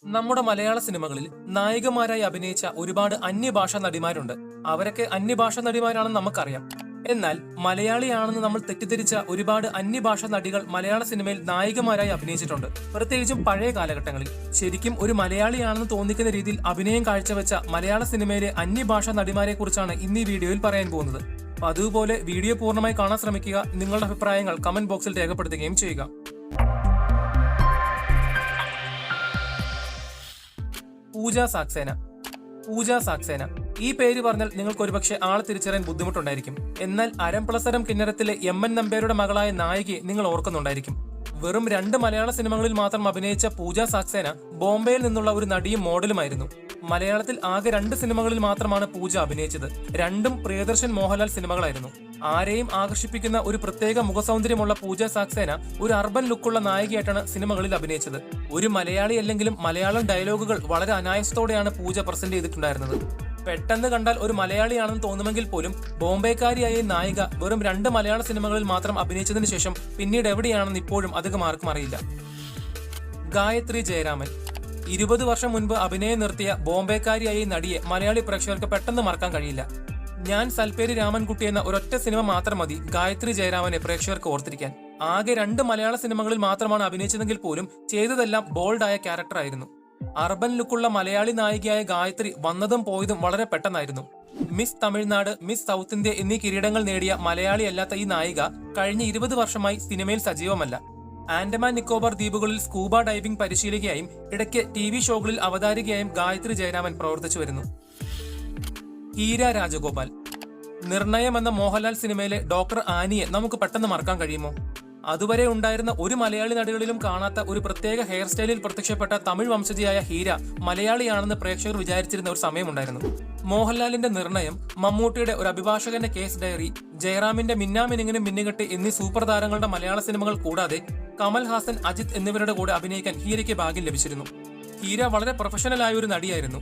നമ്മുടെ മലയാള സിനിമകളിൽ നായികമാരായി അഭിനയിച്ച ഒരുപാട് അന്യഭാഷാ നടിമാരുണ്ട്. അവരൊക്കെ അന്യഭാഷാ നടിമാരാണെന്ന് നമുക്കറിയാം. എന്നാൽ മലയാളിയാണെന്ന് നമ്മൾ തെറ്റിദ്ധരിച്ച ഒരുപാട് അന്യഭാഷാ നടികൾ മലയാള സിനിമയിൽ നായികമാരായി അഭിനയിച്ചിട്ടുണ്ട്. പ്രത്യേകിച്ചും പഴയ കാലഘട്ടങ്ങളിൽ. ശരിക്കും ഒരു മലയാളിയാണെന്ന് തോന്നിക്കുന്ന രീതിയിൽ അഭിനയം കാഴ്ചവെച്ച മലയാള സിനിമയിലെ അന്യഭാഷാ നടിമാരെ കുറിച്ചാണ് ഇന്ന് ഈ വീഡിയോയിൽ പറയാൻ പോകുന്നത്. അതുപോലെ വീഡിയോ പൂർണ്ണമായി കാണാൻ ശ്രമിക്കുക. നിങ്ങളുടെ അഭിപ്രായങ്ങൾ കമന്റ് ബോക്സിൽ രേഖപ്പെടുത്തുകയും ചെയ്യുക. പൂജ സാക്സേന ഈ പേര് പറഞ്ഞാൽ നിങ്ങൾക്ക് ഒരുപക്ഷെ ആളെ തിരിച്ചറിയാൻ ബുദ്ധിമുട്ടുണ്ടായിരിക്കും. എന്നാൽ അരംപ്ലസരം കിന്നരത്തിലെ എം.എൻ. നമ്പ്യാരുടെ മകളായ നായികയെ നിങ്ങൾ ഓർക്കുന്നുണ്ടായിരിക്കും. വെറും 2 മലയാള സിനിമകളിൽ മാത്രം അഭിനയിച്ച പൂജ സാക്സേന ബോംബെയിൽ നിന്നുള്ള ഒരു നടിയും മോഡലുമായിരുന്നു. മലയാളത്തിൽ ആകെ 2 സിനിമകളിൽ മാത്രമാണ് പൂജ അഭിനയിച്ചത്. രണ്ടും പ്രിയദർശൻ മോഹൻലാൽ സിനിമകളായിരുന്നു. ആരെയും ആകർഷിപ്പിക്കുന്ന ഒരു പ്രത്യേക മുഖസൗന്ദര്യമുള്ള പൂജ സാക്സേന ഒരു അർബൻ ലുക്കുള്ള നായികയായിട്ടാണ് സിനിമകളിൽ അഭിനയിച്ചത്. ഒരു മലയാളി അല്ലെങ്കിലും മലയാളം ഡയലോഗുകൾ വളരെ അനായാസത്തോടെയാണ് പൂജ പ്രസന്റ് ചെയ്തിട്ടുണ്ടായിരുന്നത്. പെട്ടെന്ന് കണ്ടാൽ ഒരു മലയാളിയാണെന്ന് തോന്നുമെങ്കിൽ പോലും ബോംബെക്കാരിയായ നായിക വെറും 2 മലയാള സിനിമകളിൽ മാത്രം അഭിനയിച്ചതിനു ശേഷം പിന്നീട് എവിടെയാണെന്ന് ഇപ്പോഴും അധികം ആർക്കും അറിയില്ല. ഗായത്രി ജയരാമൻ 20 വർഷം മുൻപ് അഭിനയം നിർത്തിയ ബോംബെക്കാരിയായ നടിയെ മലയാളി പ്രേക്ഷകർക്ക് പെട്ടെന്ന് മറക്കാൻ കഴിയില്ല. ഞാൻ സൽപ്പേരി രാമൻകുട്ടി എന്ന ഒരൊറ്റ സിനിമ മാത്രം മതി ഗായത്രി ജയരാമനെ പ്രേക്ഷകർക്ക് ഓർത്തിരിക്കാൻ. ആകെ 2 മലയാള സിനിമകളിൽ മാത്രമാണ് അഭിനയിച്ചതെങ്കിൽ പോലും ചെയ്തതെല്ലാം ബോൾഡായ ക്യാരക്ടറായിരുന്നു. അർബൻ ലുക്കുള്ള മലയാളി നായികയായ ഗായത്രി വന്നതും പോയതും വളരെ പെട്ടെന്നായിരുന്നു. Miss Tamil Nadu, miss south India എന്നീ കിരീടങ്ങൾ നേടിയ മലയാളി അല്ലാത്ത ഈ നായിക കഴിഞ്ഞ 20 വർഷമായി സിനിമയിൽ സജീവമല്ല. ആൻഡമാൻ നിക്കോബാർ ദ്വീപുകളിൽ സ്കൂബ ഡൈവിംഗ് പരിശീലകയായും ഇടയ്ക്ക് TV ഷോകളിൽ അവതാരികയായും ഗായത്രി ജയരാമൻ പ്രവർത്തിച്ചു വരുന്നു. ഹീര രാജഗോപാൽ നിർണയം എന്ന മോഹൻലാൽ സിനിമയിലെ ഡോക്ടർ ആനിയെ നമുക്ക് പെട്ടെന്ന് മറക്കാൻ കഴിയുമോ? അതുവരെ ഉണ്ടായിരുന്ന ഒരു മലയാളി നടികളിലും കാണാത്ത ഒരു പ്രത്യേക ഹെയർ സ്റ്റൈലിൽ പ്രത്യക്ഷപ്പെട്ട തമിഴ് വംശജയായ ഹീര മലയാളിയാണെന്ന് പ്രേക്ഷകർ വിചാരിച്ചിരുന്ന ഒരു സമയമുണ്ടായിരുന്നു. മോഹൻലാലിന്റെ നിർണയം, മമ്മൂട്ടിയുടെ ഒരു അഭിഭാഷകന്റെ കേസ് ഡയറി, ജയറാമിന്റെ മിന്നാമിനിങ്ങിനും മിന്നുകെട്ട് എന്നീ സൂപ്പർ താരങ്ങളുടെ മലയാള സിനിമകൾ കൂടാതെ കമൽഹാസൻ, അജിത് എന്നിവരുടെ കൂടെ അഭിനയിക്കാൻ ഹീരയ്ക്ക് ഭാഗ്യം ലഭിച്ചിരുന്നു. ഹീര വളരെ പ്രൊഫഷണലായ ഒരു നടിയായിരുന്നു.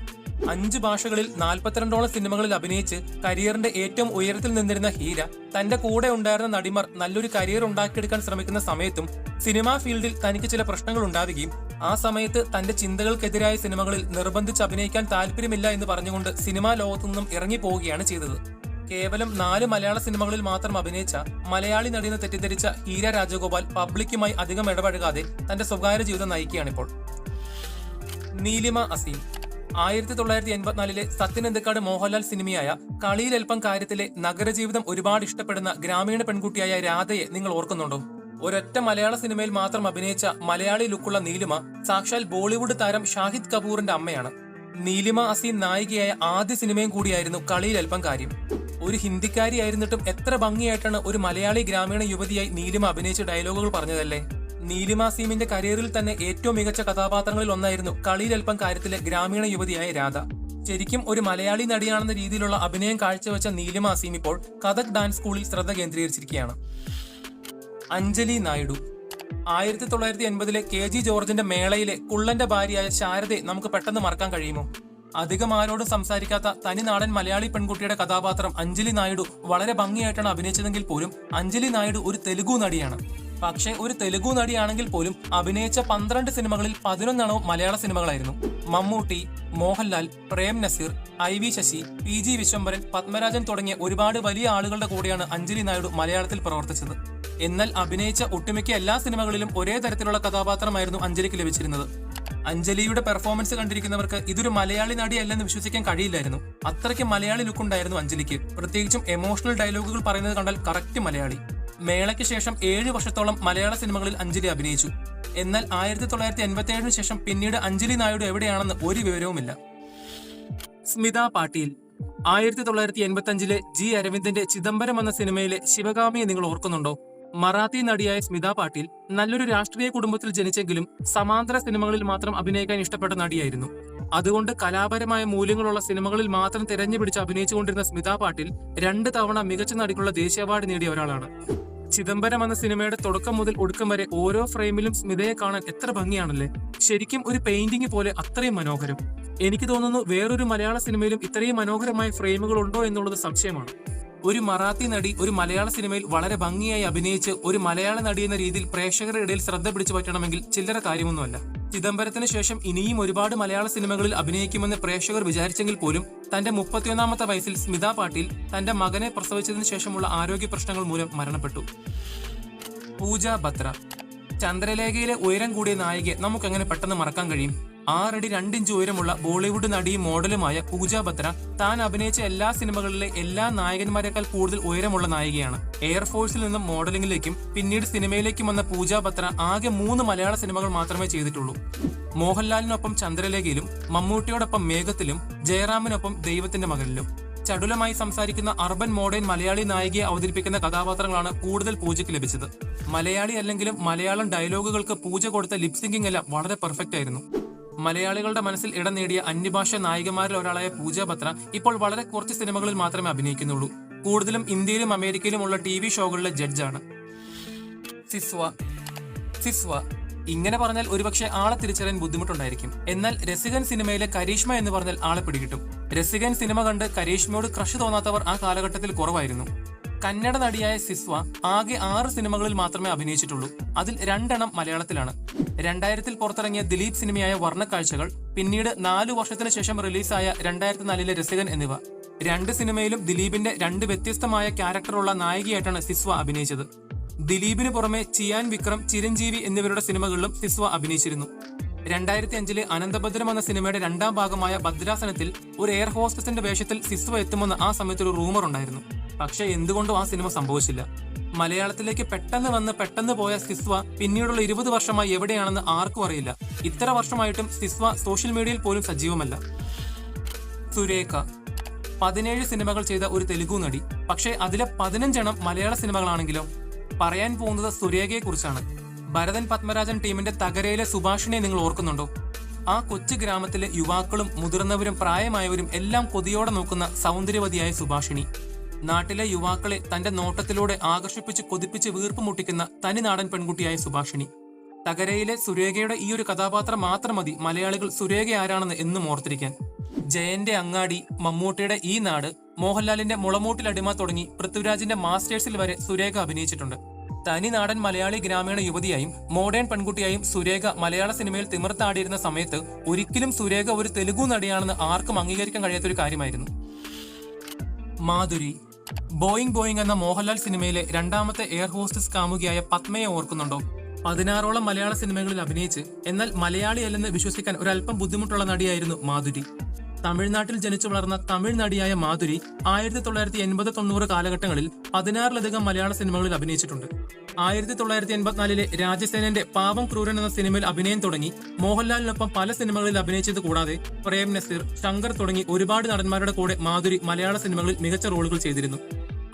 5 ഭാഷകളിൽ 42ഓളം സിനിമകളിൽ അഭിനയിച്ച് കരിയറിന്റെ ഏറ്റവും ഉയരത്തിൽ നിന്നിരുന്ന ഹീര തന്റെ കൂടെ ഉണ്ടായിരുന്ന നടിമാർ നല്ലൊരു കരിയർ ഉണ്ടാക്കിയെടുക്കാൻ ശ്രമിക്കുന്ന സമയത്തും സിനിമാ ഫീൽഡിൽ തനിക്ക് ചില പ്രശ്നങ്ങൾ ഉണ്ടാവുകയും ആ സമയത്ത് തന്റെ ചിന്തകൾക്കെതിരായ സിനിമകളിൽ നിർബന്ധിച്ച് അഭിനയിക്കാൻ താല്പര്യമില്ല എന്ന് പറഞ്ഞുകൊണ്ട് സിനിമാ ലോകത്തു നിന്നും ഇറങ്ങിപ്പോവുകയാണ് ചെയ്തത്. കേവലം 4 മലയാള സിനിമകളിൽ മാത്രം അഭിനയിച്ച മലയാളി നടിയെന്ന് തെറ്റിദ്ധരിച്ച ഹീര രാജഗോപാൽ പബ്ലിക്കുമായി അധികം ഇടപഴകാതെ തന്റെ സ്വകാര്യ ജീവിതം നയിക്കുകയാണിപ്പോൾ. നീലിമ അസീം 1984 സത്യൻ അന്തിക്കാട് മോഹൻലാൽ സിനിമയായ കളിയിലൽപ്പം കാര്യത്തിലെ നഗരജീവിതം ഒരുപാട് ഇഷ്ടപ്പെടുന്ന ഗ്രാമീണ പെൺകുട്ടിയായ രാധയെ നിങ്ങൾ ഓർക്കുന്നുണ്ടോ? ഒരൊറ്റ മലയാള സിനിമയിൽ മാത്രം അഭിനയിച്ച മലയാളി ലുക്കുള്ള നീലിമ സാക്ഷാൽ ബോളിവുഡ് താരം ഷാഹിദ് കപൂറിന്റെ അമ്മയാണ്. നീലിമ അസീം നായികയായ ആദ്യ സിനിമയും കൂടിയായിരുന്നു കളിയിലൽപ്പം കാര്യം. ഒരു ഹിന്ദിക്കാരിയായിരുന്നിട്ടും എത്ര ഭംഗിയായിട്ടാണ് ഒരു മലയാളി ഗ്രാമീണ യുവതിയായി നീലിമ അഭിനയിച്ച ഡയലോഗുകൾ പറഞ്ഞതല്ലേ? നീലിമ അസീമിന്റെ കരിയറിൽ തന്നെ ഏറ്റവും മികച്ച കഥാപാത്രങ്ങളിൽ ഒന്നായിരുന്നു കളിയിലൽപ്പം കാര്യത്തിലെ ഗ്രാമീണ യുവതിയായ രാധ. ശരിക്കും ഒരു മലയാളി നടിയാണെന്ന രീതിയിലുള്ള അഭിനയം കാഴ്ചവെച്ച നീലിമ അസീം ഇപ്പോൾ കഥക് ഡാൻസ് സ്കൂളിൽ ശ്രദ്ധ കേന്ദ്രീകരിച്ചിരിക്കുകയാണ്. അഞ്ജലി നായിഡു 1980 KG ജോർജിന്റെ മേളയിലെ കുള്ളന്റെ ഭാര്യയായ ശാരദയെ നമുക്ക് പെട്ടെന്ന് മറക്കാൻ കഴിയുമോ? അധികം ആരോടും സംസാരിക്കാത്ത തനിനാടൻ മലയാളി പെൺകുട്ടിയുടെ കഥാപാത്രം അഞ്ജലി നായിഡു വളരെ ഭംഗിയായിട്ടാണ് അഭിനയിച്ചതെങ്കിൽ പോലും അഞ്ജലി നായിഡു ഒരു തെലുഗു നടിയാണ്. പക്ഷേ ഒരു തെലുഗു നടിയാണെങ്കിൽ പോലും അഭിനയിച്ച 12 സിനിമകളിൽ 11 മലയാള സിനിമകളായിരുന്നു. മമ്മൂട്ടി, മോഹൻലാൽ, പ്രേം നസീർ, IV ശശി, PG വിശ്വംഭരൻ, പത്മരാജൻ തുടങ്ങിയ ഒരുപാട് വലിയ ആളുകളുടെ കൂടെയാണ് അഞ്ജലി നായിഡു മലയാളത്തിൽ പ്രവർത്തിച്ചത്. എന്നാൽ അഭിനയിച്ച ഒട്ടുമിക്ക എല്ലാ സിനിമകളിലും ഒരേ തരത്തിലുള്ള കഥാപാത്രമായിരുന്നു അഞ്ജലിക്ക് ലഭിച്ചിരുന്നത്. അഞ്ജലിയുടെ പെർഫോമൻസ് കണ്ടിരിക്കുന്നവർക്ക് ഇതൊരു മലയാളി നടിയല്ലെന്ന് വിശ്വസിക്കാൻ കഴിയില്ലായിരുന്നു. അത്രയ്ക്ക് മലയാളി ലുക്കുണ്ടായിരുന്നു അഞ്ജലിക്ക്. പ്രത്യേകിച്ചും എമോഷണൽ ഡയലോഗുകൾ പറയുന്നത് കണ്ടാൽ കറക്റ്റ് മലയാളി. മേളയ്ക്ക് ശേഷം 7 വർഷത്തോളം മലയാള സിനിമകളിൽ അഞ്ജലി അഭിനയിച്ചു. എന്നാൽ 1987 ശേഷം പിന്നീട് അഞ്ജലി നായിഡു എവിടെയാണെന്ന് ഒരു വിവരവുമില്ല. സ്മിത പാട്ടീൽ 1985 G. അരവിന്ദന്റെ ചിദംബരം എന്ന സിനിമയിലെ ശിവകാമിയെ നിങ്ങൾ ഓർക്കുന്നുണ്ടോ? മറാത്തി നടിയായ സ്മിത പാട്ടീൽ നല്ലൊരു രാഷ്ട്രീയ കുടുംബത്തിൽ ജനിച്ചെങ്കിലും സമാന്തര സിനിമകളിൽ മാത്രം അഭിനയിക്കാൻ ഇഷ്ടപ്പെട്ട നടിയായിരുന്നു. അതുകൊണ്ട് കലാപരമായ മൂല്യങ്ങളുള്ള സിനിമകളിൽ മാത്രം തിരഞ്ഞുപിടിച്ച് അഭിനയിച്ചുകൊണ്ടിരുന്ന സ്മിത പാട്ടീൽ 2 തവണ മികച്ച നടിക്കുള്ള ദേശീയ അവാർഡ് നേടിയ ഒരാളാണ്. ചിദംബരം എന്ന സിനിമയുടെ തുടക്കം മുതൽ ഒടുക്കം വരെ ഓരോ ഫ്രെയിമിലും സ്മിതയെ കാണാൻ എത്ര ഭംഗിയാണല്ലേ! ശരിക്കും ഒരു പെയിന്റിംഗ് പോലെ അത്രയും മനോഹരം. എനിക്ക് തോന്നുന്നു വേറൊരു മലയാള സിനിമയിലും ഇത്രയും മനോഹരമായ ഫ്രെയിമുകൾ ഉണ്ടോ എന്നുള്ളത് സംശയമാണ്. ഒരു മറാത്തി നടി ഒരു മലയാള സിനിമയിൽ വളരെ ഭംഗിയായി അഭിനയിച്ച് ഒരു മലയാള നടി എന്ന രീതിയിൽ പ്രേക്ഷകരുടെ ഇടയിൽ ശ്രദ്ധ പിടിച്ചു പറ്റണമെങ്കിൽ ചില്ലറ കാര്യമൊന്നുമല്ല. ചിദംബരത്തിന് ശേഷം ഇനിയും ഒരുപാട് മലയാള സിനിമകളിൽ അഭിനയിക്കുമെന്ന് പ്രേക്ഷകർ വിചാരിച്ചെങ്കിൽ പോലും തന്റെ 31ാമത്തെ വയസ്സിൽ സ്മിത പാട്ടീൽ തന്റെ മകനെ പ്രസവിച്ചതിനു ശേഷമുള്ള ആരോഗ്യ പ്രശ്നങ്ങൾ മൂലം മരണപ്പെട്ടു. പൂജ ബത്ര. ചന്ദ്രലേഖയിലെ ഉയരം കൂടിയ നായികയെ നമുക്കെങ്ങനെ പെട്ടെന്ന് മറക്കാൻ കഴിയും? 6 അടി 2 ഇഞ്ച് ഉയരമുള്ള ബോളിവുഡ് നടിയും മോഡലുമായ പൂജ ബത്ര താൻ അഭിനയിച്ച എല്ലാ സിനിമകളിലെ എല്ലാ നായകന്മാരെക്കാൾ കൂടുതൽ ഉയരമുള്ള നായികയാണ്. എയർഫോഴ്സിൽ നിന്നും മോഡലിംഗിലേക്കും പിന്നീട് സിനിമയിലേക്കും വന്ന പൂജ ബത്ര ആകെ 3 മലയാള സിനിമകൾ മാത്രമേ ചെയ്തിട്ടുള്ളൂ. മോഹൻലാലിനൊപ്പം ചന്ദ്രലേഖയിലും മമ്മൂട്ടിയോടൊപ്പം മേഘത്തിലും ജയറാമിനൊപ്പം ദൈവത്തിന്റെ മകനിലും. ചടുലമായി സംസാരിക്കുന്ന അർബൻ മോഡേൺ മലയാളി നായികയെ അവതരിപ്പിക്കുന്ന കഥാപാത്രങ്ങളാണ് കൂടുതൽ പൂജയ്ക്ക് ലഭിച്ചത്. മലയാളി അല്ലെങ്കിലും മലയാളം ഡയലോഗുകൾക്ക് പൂജ കൊടുത്ത ലിപ്സിംഗിംഗ് എല്ലാം വളരെ പെർഫെക്റ്റ് ആയിരുന്നു. മലയാളികളുടെ മനസ്സിൽ ഇടം നേടിയ അന്യഭാഷ നായികമാരിൽ ഒരാളായ പൂജ ബത്ര ഇപ്പോൾ വളരെ കുറച്ച് സിനിമകളിൽ മാത്രമേ അഭിനയിക്കുന്നുള്ളൂ. കൂടുതലും ഇന്ത്യയിലും അമേരിക്കയിലുമുള്ള TV ഷോകളിലെ ജഡ്ജാണ്. സിസ്വ. ഇങ്ങനെ പറഞ്ഞാൽ ഒരുപക്ഷെ ആളെ തിരിച്ചറിയാൻ ബുദ്ധിമുട്ടുണ്ടായിരിക്കും. എന്നാൽ രസികൻ സിനിമയിലെ കരീഷ്മ എന്ന് പറഞ്ഞാൽ ആളെ പിടികിട്ടും. രസികൻ സിനിമ കണ്ട് കരീഷ്മയോട് ക്രഷ് തോന്നാത്തവർ ആ കാലഘട്ടത്തിൽ കുറവായിരുന്നു. കന്നഡ നടിയായ സിസ്വ ആകെ 6 സിനിമകളിൽ മാത്രമേ അഭിനയിച്ചിട്ടുള്ളൂ. അതിൽ 2 എണ്ണം മലയാളത്തിലാണ്. 2000 പുറത്തിറങ്ങിയ ദിലീപ് സിനിമയായ വർണ്ണക്കാഴ്ചകൾ, പിന്നീട് 4 വർഷത്തിന് ശേഷം റിലീസായ 2004 രസികൻ എന്നിവ. 2 സിനിമയിലും ദിലീപിന്റെ 2 വ്യത്യസ്തമായ ക്യാരക്ടറുള്ള നായികയായിട്ടാണ് സിസ്വ അഭിനയിച്ചത്. ദിലീപിന് പുറമെ ചിയാൻ വിക്രം, ചിരഞ്ജീവി എന്നിവരുടെ സിനിമകളിലും സിസ്വ അഭിനയിച്ചിരുന്നു. 2005 അനന്തഭദ്രം എന്ന സിനിമയുടെ 2ാം ഭാഗമായ ഭദ്രാസനത്തിൽ ഒരു എയർ ഹോസ്റ്റസിന്റെ വേഷത്തിൽ സിസ്വ എത്തുമെന്ന് ആ സമയത്ത് ഒരു റൂമർ ഉണ്ടായിരുന്നു. പക്ഷെ എന്തുകൊണ്ടും ആ സിനിമ സംഭവിച്ചില്ല. മലയാളത്തിലേക്ക് പെട്ടെന്ന് പോയ സിസ്വ പിന്നീടുള്ള 20 വർഷമായി എവിടെയാണെന്ന് ആർക്കും അറിയില്ല. ഇത്ര വർഷമായിട്ടും സിസ്വ സോഷ്യൽ മീഡിയയിൽ പോലും സജീവമല്ല. സുരേഖ. 17 സിനിമകൾ ചെയ്ത ഒരു തെലുഗു നടി. പക്ഷേ അതിലെ 15 എണ്ണം മലയാള സിനിമകളാണെങ്കിലോ? പറയാൻ പോകുന്നത് സുരേഖയെ കുറിച്ചാണ്. ഭരതൻ പത്മരാജൻ ടീമിന്റെ തകരയിലെ സുഭാഷിണിയെ നിങ്ങൾ ഓർക്കുന്നുണ്ടോ? ആ കൊച്ചു ഗ്രാമത്തിലെ യുവാക്കളും മുതിർന്നവരും പ്രായമായവരും എല്ലാം കൊതിയോടെ നോക്കുന്ന സൗന്ദര്യവതിയായ സുഭാഷിണി. നാട്ടിലെ യുവാക്കളെ തന്റെ നോട്ടത്തിലൂടെ ആകർഷിപ്പിച്ച് കൊതിപ്പിച്ച് വീർപ്പ് മുട്ടിക്കുന്ന തനിനാടൻ പെൺകുട്ടിയായ സുഭാഷിണി. തകരയിലെ സുരേഖയുടെ ഈ ഒരു കഥാപാത്രം മാത്രം മതി മലയാളികൾ സുരേഖ ആരാണെന്ന് എന്നും ഓർത്തിരിക്കാൻ. ജയന്റെ അങ്ങാടി, മമ്മൂട്ടിയുടെ ഈ നാട്, മോഹൻലാലിന്റെ മുളമൂട്ടിലടിമ തുടങ്ങി പൃഥ്വിരാജിന്റെ മാസ്റ്റേഴ്സിൽ വരെ സുരേഖ അഭിനയിച്ചിട്ടുണ്ട്. തനിനാടൻ മലയാളി ഗ്രാമീണ യുവതിയായും മോഡേൺ പെൺകുട്ടിയായും സുരേഖ മലയാള സിനിമയിൽ തിമിർത്താടിയിരുന്ന സമയത്ത് ഒരിക്കലും സുരേഖ ഒരു തെലുഗു നടിയാണെന്ന് ആർക്കും അംഗീകരിക്കാൻ കഴിയാത്തൊരു കാര്യമായിരുന്നു. മാധുരി. ബോയിങ് എന്ന മോഹൻലാൽ സിനിമയിലെ 2ാമത്തെ എയർ ഹോസ്റ്റസ് കാമുകിയായ പത്മയെ ഓർക്കുന്നുണ്ടോ? 16ഓളം മലയാള സിനിമകളിൽ അഭിനയിച്ച് എന്നാൽ മലയാളിയല്ലെന്ന് വിശ്വസിക്കാൻ ഒരല്പം ബുദ്ധിമുട്ടുള്ള നടിയായിരുന്നു മാധുരി. തമിഴ്നാട്ടിൽ ജനിച്ചു വളർന്ന തമിഴ് നടിയായ മാധുരി 1980-90 കാലഘട്ടങ്ങളിൽ 16ലധികം മലയാള സിനിമകളിൽ അഭിനയിച്ചിട്ടുണ്ട്. 1984 രാജസേനന്റെ പാവം ക്രൂരൻ എന്ന സിനിമയിൽ അഭിനയം തുടങ്ങി മോഹൻലാലിനൊപ്പം പല സിനിമകളിൽ അഭിനയിച്ചത് കൂടാതെ പ്രേം നസീർ, ശങ്കർ തുടങ്ങി ഒരുപാട് നടന്മാരുടെ കൂടെ മാധുരി മലയാള സിനിമകളിൽ മികച്ച റോളുകൾ ചെയ്തിരുന്നു.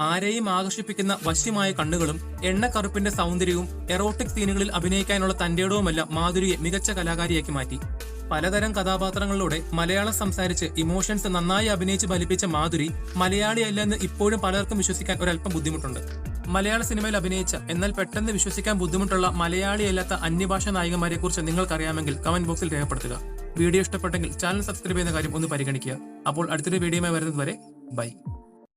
ആരെയും ആകർഷിപ്പിക്കുന്ന വശ്യമായ കണ്ണുകളും എണ്ണക്കറുപ്പിന്റെ സൗന്ദര്യവും എറോട്ടിക് സീനുകളിൽ അഭിനയിക്കാനുള്ള തന്റേടവുമെല്ലാം മാധുരിയെ മികച്ച കലാകാരിയാക്കി മാറ്റി. പലതരം കഥാപാത്രങ്ങളിലൂടെ മലയാളം സംസാരിച്ച് ഇമോഷൻസ് നന്നായി അഭിനയിച്ച് ഫലിപ്പിച്ച മാധുരി മലയാളിയല്ലെന്ന് ഇപ്പോഴും പലർക്കും വിശ്വസിക്കാൻ ഒരല്പം ബുദ്ധിമുട്ടുണ്ട്. മലയാള സിനിമയിൽ അഭിനയിച്ച എന്നാൽ പെട്ടെന്ന് വിശ്വസിക്കാൻ ബുദ്ധിമുട്ടുള്ള മലയാളിയല്ലാത്ത അന്യഭാഷ നായികമാരെ കുറിച്ച് നിങ്ങൾക്കറിയാമെങ്കിൽ കമന്റ് ബോക്സിൽ രേഖപ്പെടുത്തുക. വീഡിയോ ഇഷ്ടപ്പെട്ടെങ്കിൽ ചാനൽ സബ്സ്ക്രൈബ് ചെയ്യുന്ന കാര്യം ഒന്ന് പരിഗണിക്കുക. അപ്പോൾ അടുത്തൊരു വീഡിയോയുമായി വരുന്നത് വരെ ബൈ.